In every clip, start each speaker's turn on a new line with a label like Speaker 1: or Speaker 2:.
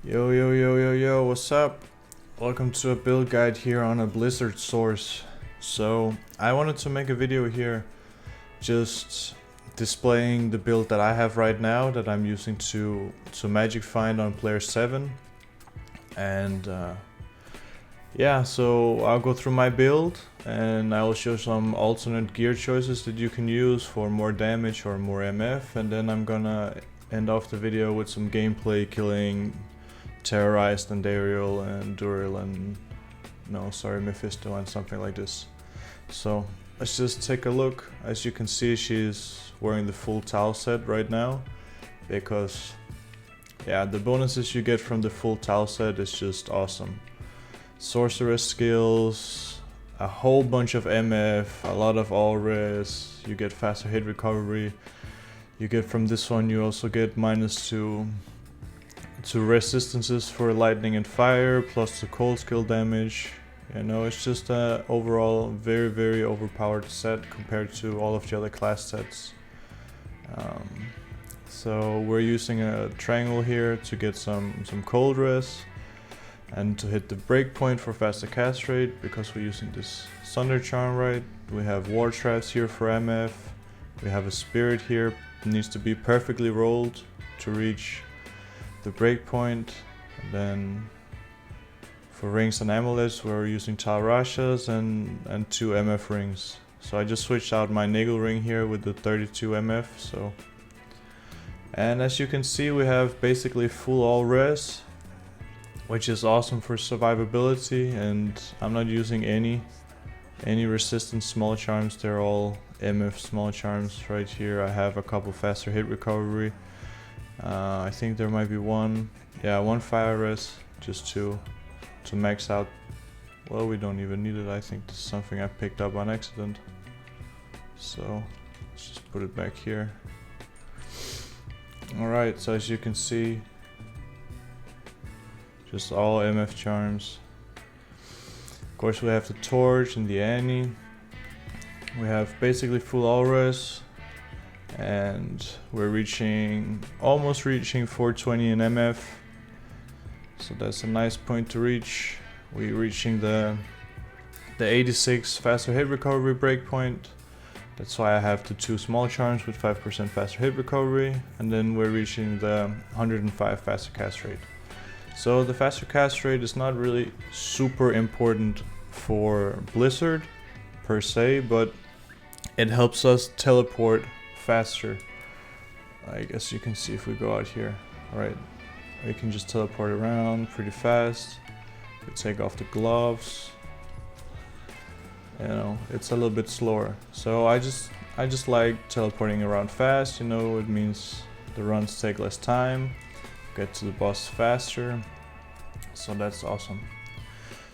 Speaker 1: Yo yo yo yo yo, what's up? Welcome to a build guide here on a Blizzard source. So I wanted to make a video here just displaying the build that I have right now that I'm using to magic find on player 7. And yeah, so I'll go through my build and I will show some alternate gear choices that you can use for more damage or more MF, and then I'm gonna end off the video with some gameplay killing Terrorized and Dariel and Duril and Mephisto and something like this. So let's just take a look. As you can see, she's wearing the full towel set right now because yeah, the bonuses you get from the full towel set is just awesome. Sorceress skills, a whole bunch of MF, a lot of all res, you get faster hit recovery. You get from this one, you also get -2 to resistances for lightning and fire, plus the cold skill damage. You know, it's just a overall very overpowered set compared to all of the other class sets. So we're using a triangle here to get some cold res and to hit the breakpoint for faster cast rate because we're using this Thunder Charm, right? We have war traps here for MF. We have a spirit here, it needs to be perfectly rolled to reach the breakpoint. And then for rings and amulets we're using Rashas and 2 MF rings. So I just switched out my Nigel ring here with the 32 MF. So, and as you can see, we have basically full all res, which is awesome for survivability, and I'm not using any resistance small charms. They're all MF small charms right here. I have a couple faster hit recovery. I think there might be one fire res just to max out. Well, we don't even need it. I think this is something I picked up on accident. So let's just put it back here. Alright, so as you can see, just all MF charms. Of course we have the torch and the Annie. We have basically full all res. And we're almost reaching 420 in MF, so that's a nice point to reach. We're reaching the 86 faster hit recovery breakpoint. That's why I have the 2 small charms with 5% faster hit recovery, and then we're reaching the 105 faster cast rate. So the faster cast rate is not really super important for Blizzard per se, but it helps us teleport faster. I guess you can see if we go out here, right? We can just teleport around pretty fast. We take off the gloves. You know, it's a little bit slower. So I just like teleporting around fast. You know, it means the runs take less time, get to the boss faster. So that's awesome.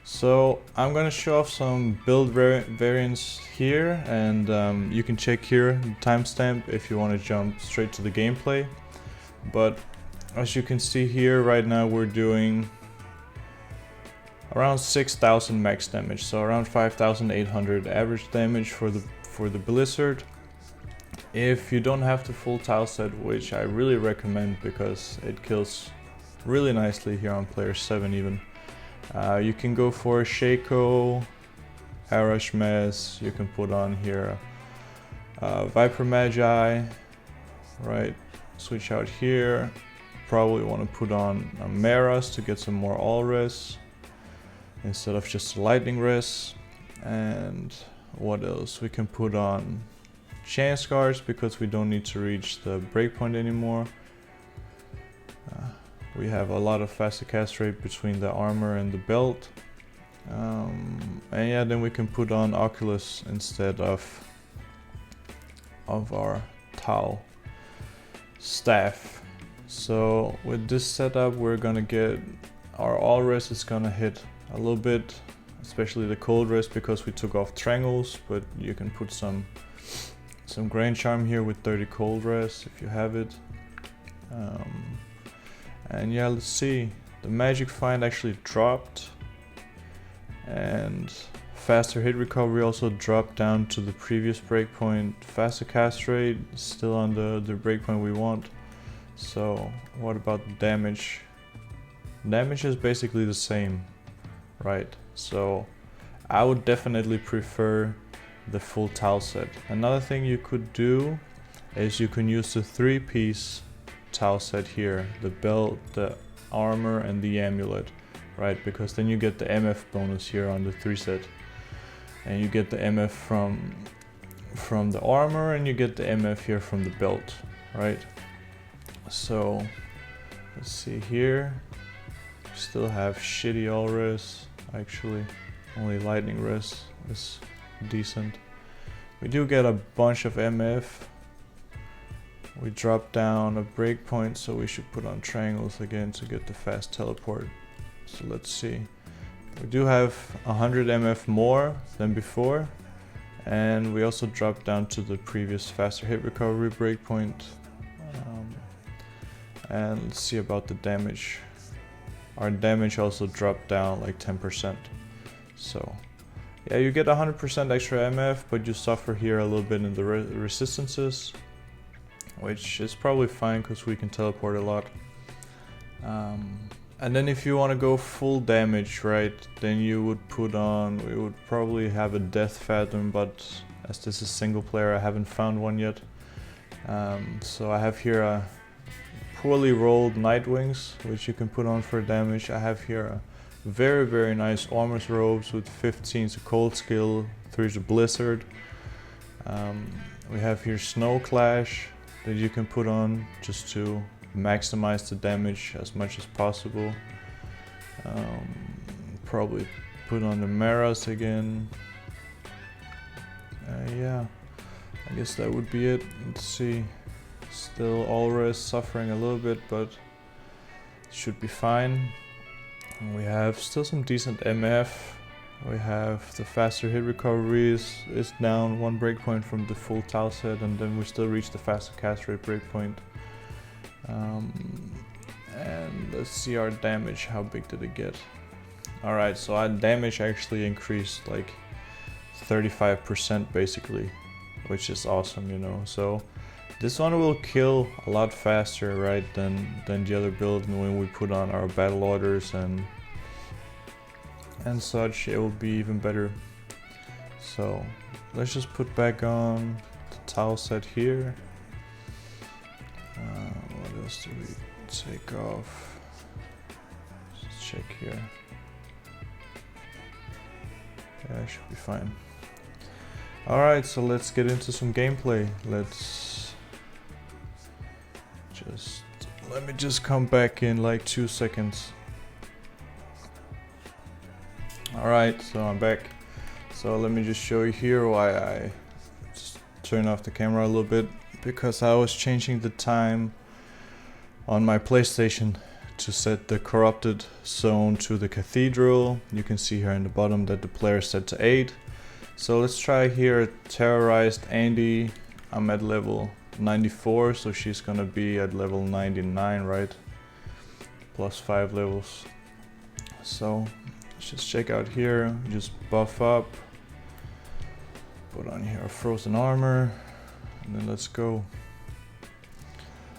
Speaker 1: So I'm gonna show off some build variants here, and you can check here the timestamp if you want to jump straight to the gameplay. But as you can see here, right now we're doing around 6,000 max damage, so around 5,800 average damage for the Blizzard. If you don't have the full tile set, which I really recommend because it kills really nicely here on player 7 even. You can go for Shaco, Harash Mess, you can put on here Viper Magi, right? Switch out here, probably want to put on Maras to get some more all res instead of just a lightning res. And what else? We can put on Chance Guards because we don't need to reach the breakpoint anymore. We have a lot of faster cast rate between the armor and the belt. And yeah, then we can put on Oculus instead of our towel staff. So with this setup, we're gonna get our all res is gonna hit a little bit, especially the cold res because we took off triangles, but you can put some Grain Charm here with 30 cold res if you have it. And yeah, let's see, the magic find actually dropped, and faster hit recovery also dropped down to the previous breakpoint. Faster cast rate still on the breakpoint we want. So what about the damage? damage is basically the same, right? So I would definitely prefer the full tile set. Another thing you could do is you can use the 3-piece tile set here, the belt, the armor and the amulet, right? Because then you get the MF bonus here on the 3 set, and you get the MF from the armor, and you get the MF here from the belt, right? So let's see here, still have shitty all res, actually only lightning res is decent. We do get a bunch of MF. We drop down a breakpoint, so we should put on triangles again to get the fast teleport. So let's see. We do have 100 MF more than before, and we also drop down to the previous faster hit recovery breakpoint. And let's see about the damage. Our damage also dropped down like 10%. So yeah, you get 100% extra MF, but you suffer here a little bit in the resistances, which is probably fine because we can teleport a lot. And then if you want to go full damage, right, then you would put on, we would probably have a Death Fathom, but as this is single player, I haven't found one yet. So I have here a poorly rolled Night Wings, which you can put on for damage. I have here a very nice Armor's Robes with 15 to Cold Skill, 3 to Blizzard. We have here Snow Clash that you can put on just to maximize the damage as much as possible. Probably put on the Maras again. Yeah, I guess that would be it. Let's see. Still Alres suffering a little bit, but should be fine. And we have still some decent MF. We have the faster hit recovery is down 1 breakpoint from the full tile set, and then we still reach the faster cast rate breakpoint. And let's see our damage, how big did it get? Alright, so our damage actually increased like 35% basically, which is awesome, you know. So this one will kill a lot faster, right, than the other build. And when we put on our battle orders and such, it will be even better. So let's just put back on the tile set here. What else do we take off? Let's check here. Yeah, it should be fine. Alright, so let's get into some gameplay. Let me just come back in like 2 seconds. Alright, so I'm back. So let me just show you here why I just turned off the camera a little bit, because I was changing the time on my PlayStation to set the corrupted zone to the cathedral. You can see here in the bottom that the player is set to 8. So let's try here terrorized Andy. I'm at level 94, so she's gonna be at level 99, right? Plus 5 levels. So let's just check out here, just buff up, put on here frozen armor, and then let's go.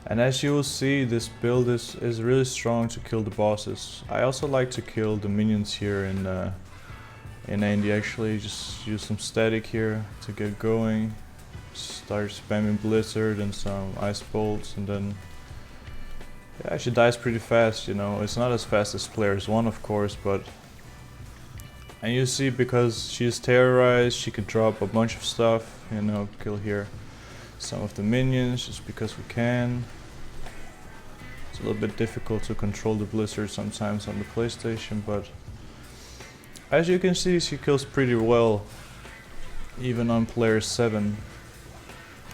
Speaker 1: And as you will see, this build is really strong to kill the bosses. I also like to kill the minions here in Andy. Actually, just use some static here to get going. Start spamming Blizzard and some Ice Bolts, and then yeah, she dies pretty fast, you know. It's not as fast as players 1, of course, but and you see, because she's terrorized, she could drop a bunch of stuff, you know, kill here some of the minions just because we can. It's a little bit difficult to control the Blizzard sometimes on the PlayStation, but as you can see, she kills pretty well even on player 7.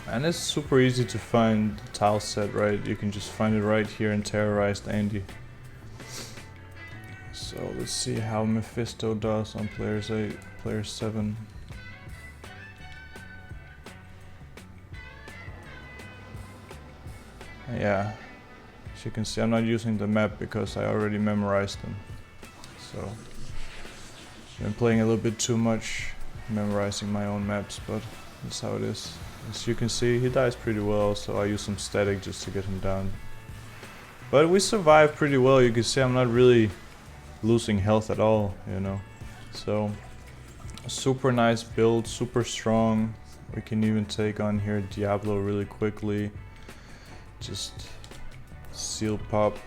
Speaker 1: And it's super easy to find the tile set, right? You can just find it right here in Terrorized Andy. So let's see how Mephisto does on players 8, player 7. Yeah, as you can see, I'm not using the map because I already memorized them. So I've been playing a little bit too much, memorizing my own maps, but that's how it is. As you can see, he dies pretty well, so I use some static just to get him down. But we survived pretty well. You can see I'm not really losing health at all, you know. So, super nice build, super strong. We can even take on here Diablo really quickly. Just seal pop,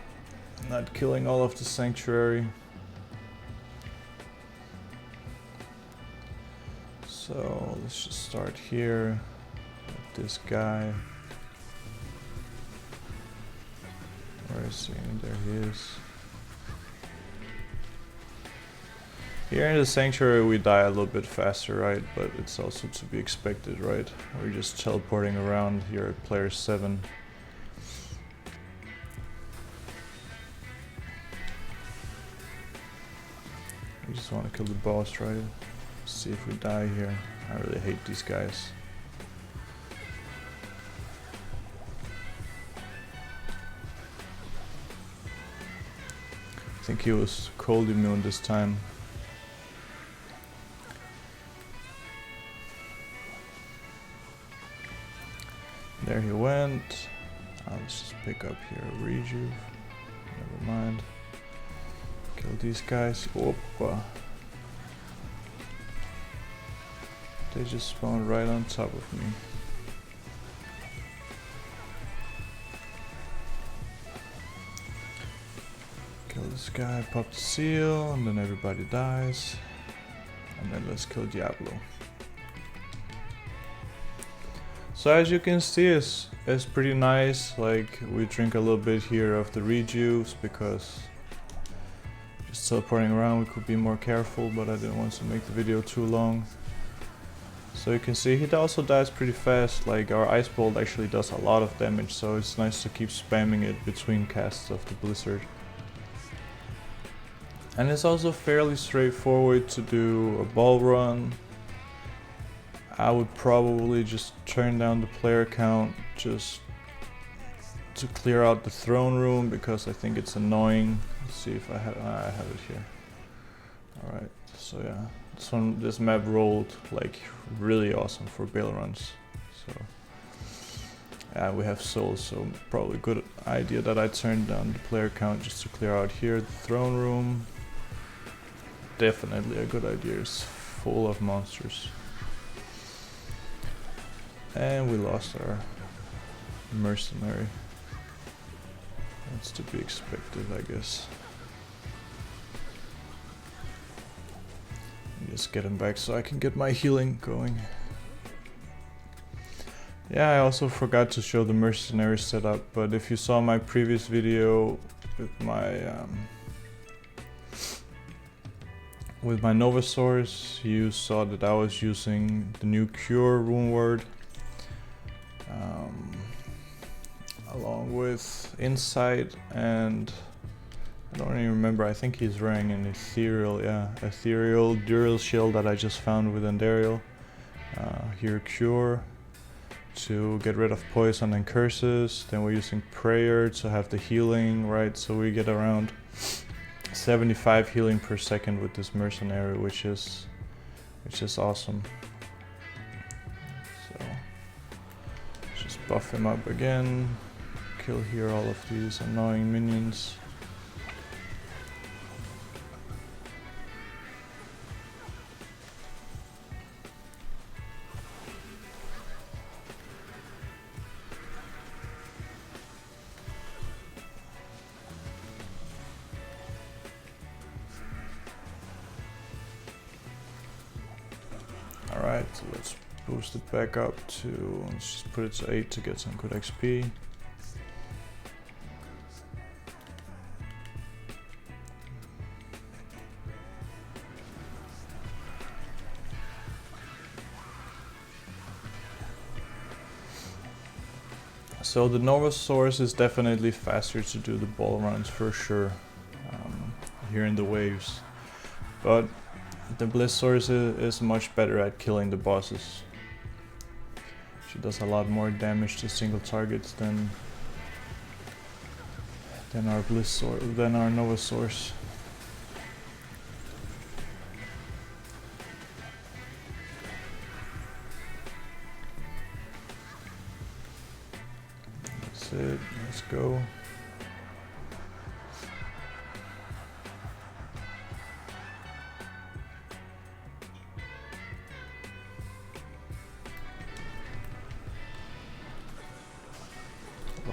Speaker 1: not killing all of the sanctuary. So let's just start here with this guy. Where is he? There he is. Here in the sanctuary we die a little bit faster, right? But it's also to be expected, right? We're just teleporting around here at player 7. We just want to kill the boss, right? See if we die here. I really hate these guys. I think he was cold immune this time. There he went. Let's just pick up here a rejuve. Never mind. Kill these guys. Oppa. They just spawned right on top of me. Kill this guy, pop the seal, and then everybody dies. And then let's kill Diablo. So as you can see, it's pretty nice. Like, we drink a little bit here of the rejuves because just teleporting around we could be more careful, but I didn't want to make the video too long. So you can see he also dies pretty fast. Like, our ice bolt actually does a lot of damage, so it's nice to keep spamming it between casts of the blizzard. And it's also fairly straightforward to do a ball run. I would probably just turn down the player count just to clear out the throne room because I think it's annoying. Let's see if I have it here. Alright, so yeah. This map rolled like really awesome for Baal runs. So yeah, we have souls, so probably good idea that I turned down the player count just to clear out here the throne room. Definitely a good idea. It's full of monsters. And we lost our mercenary. That's to be expected, I guess. Just get him back so I can get my healing going. Yeah, I also forgot to show the mercenary setup, but if you saw my previous video with my Nova Source, you saw that I was using the new Cure rune word along with Insight, and I don't even remember, I think he's wearing an ethereal dual shield that I just found with Andariel. Here Cure to get rid of poison and curses, then we're using prayer to have the healing, right? So we get around 75 healing per second with this mercenary, which is awesome. So just buff him up again, kill here all of these annoying minions. Alright, so let's boost it back up to, let's just put it to 8 to get some good XP. So the Nova Source is definitely faster to do the ball runs for sure, here in the waves. But the Blizz Source is much better at killing the bosses. She does a lot more damage to single targets than our Nova Source. That's it. Let's go.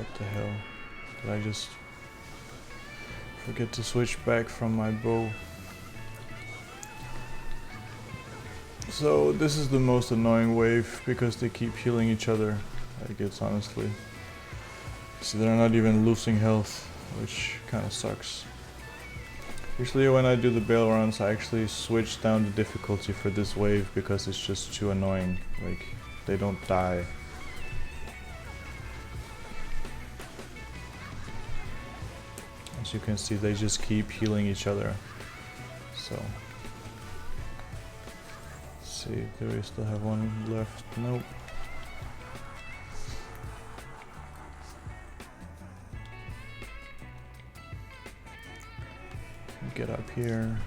Speaker 1: What the hell? Did I just forget to switch back from my bow? So this is the most annoying wave because they keep healing each other. I guess honestly. See, they're not even losing health, which kind of sucks. Usually when I do the Baal runs, I actually switch down the difficulty for this wave because it's just too annoying. Like, they don't die. As you can see, they just keep healing each other. So, let's see, do we still have one left? Nope. Get up here,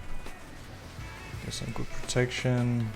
Speaker 1: get some good protection.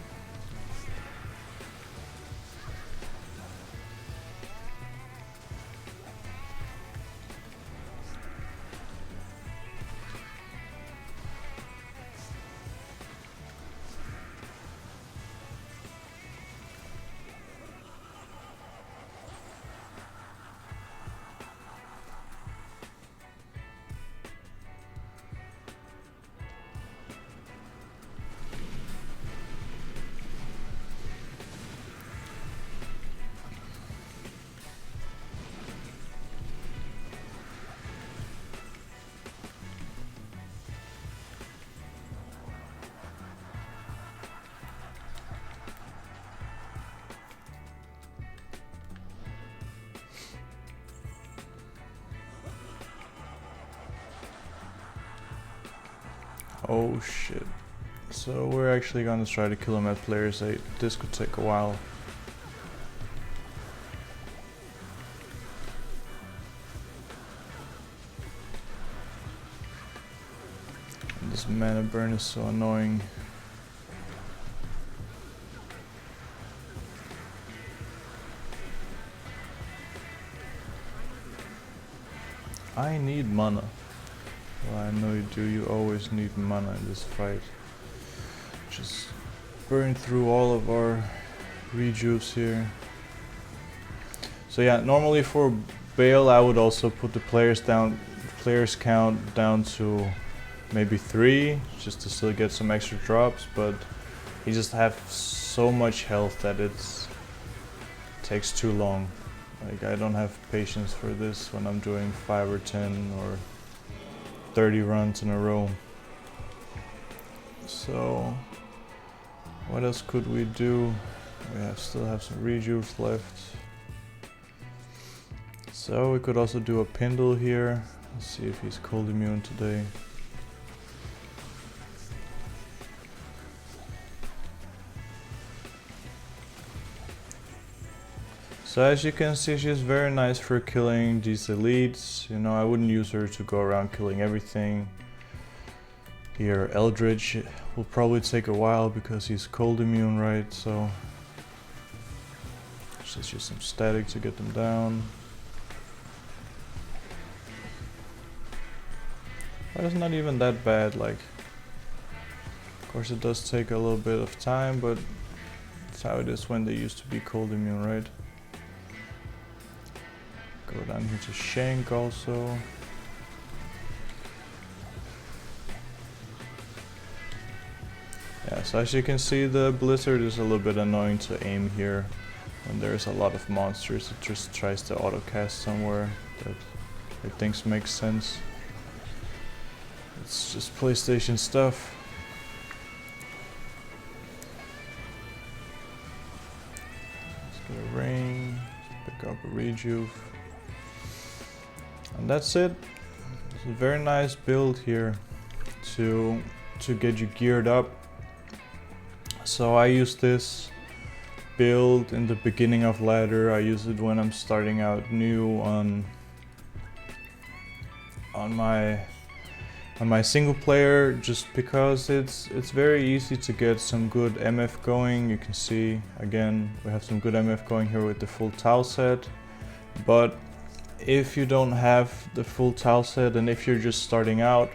Speaker 1: Oh shit. So we're actually gonna try to kill him at players 8. This could take a while. And this mana burn is so annoying. I need mana. Well, I know you do, you always need mana in this fight. Just burn through all of our rejuves here. So yeah, normally for Baal I would also put the players count down to maybe 3, just to still get some extra drops, but he just have so much health that it takes too long. Like, I don't have patience for this when I'm doing 5 or 10 or 30 runs in a row. So what else could we do? We still have some rejuves left. So we could also do a Pindle here. Let's see if he's cold immune today. So as you can see, she's very nice for killing these elites. You know, I wouldn't use her to go around killing everything. Here, Eldritch will probably take a while because he's cold immune, right? So let's just use some static to get them down. But it's not even that bad. Like, of course it does take a little bit of time, but that's how it is when they used to be cold immune, right? Go down here to Shank also. Yeah, so as you can see, the Blizzard is a little bit annoying to aim here. When there's a lot of monsters, it just tries to auto-cast somewhere that it thinks makes sense. It's just PlayStation stuff. Let's get a rain, pick up a rejuve. And that's it. It's a very nice build here to get you geared up. So I use this build in the beginning of ladder. I use it when I'm starting out new on my single player, just because it's very easy to get some good MF going. You can see again we have some good MF going here with the full tile set, but if you don't have the full tile set and if you're just starting out,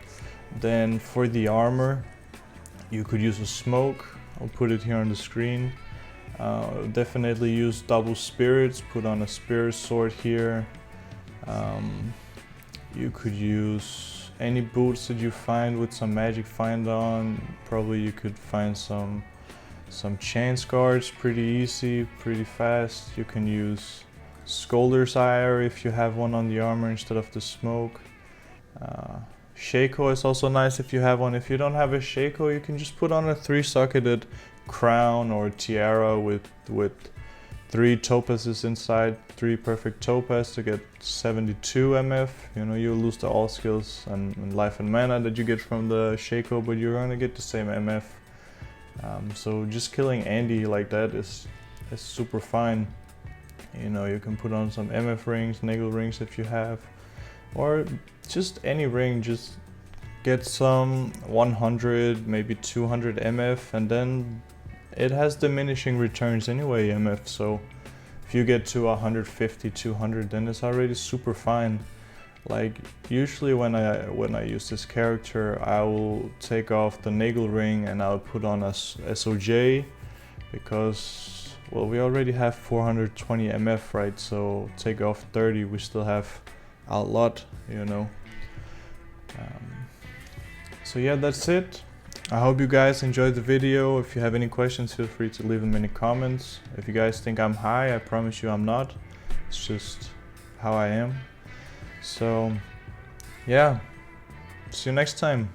Speaker 1: then for the armor you could use a smoke. I'll put it here on the screen. Definitely use double spirits, put on a spirit sword here, You could use any boots that you find with some magic find on. Probably you could find some chance guards pretty easy, pretty fast. You can use Scolder's Ire if you have one on the armor instead of the smoke. Shaco is also nice if you have one. If you don't have a Shaco, you can just put on a 3-socketed crown or tiara with 3 topazes inside, 3 perfect topaz to get 72 MF. You know, you lose the all skills and life and mana that you get from the Shaco, but you're gonna get the same MF. So just killing Andy like that is super fine. You know, you can put on some MF rings, Niggle rings if you have, or just any ring. Just get some 100, maybe 200 MF, and then it has diminishing returns anyway, MF, so if you get to 150, 200, then it's already super fine. Like, usually when I use this character, I will take off the Nagel ring and I'll put on a SOJ, because, well, we already have 420 MF, right? So take off 30, we still have a lot, you know. So yeah, that's it. I hope you guys enjoyed the video. If you have any questions, feel free to leave them in the comments. If you guys think I'm high, I promise you I'm not. It's just how I am. So yeah, see you next time.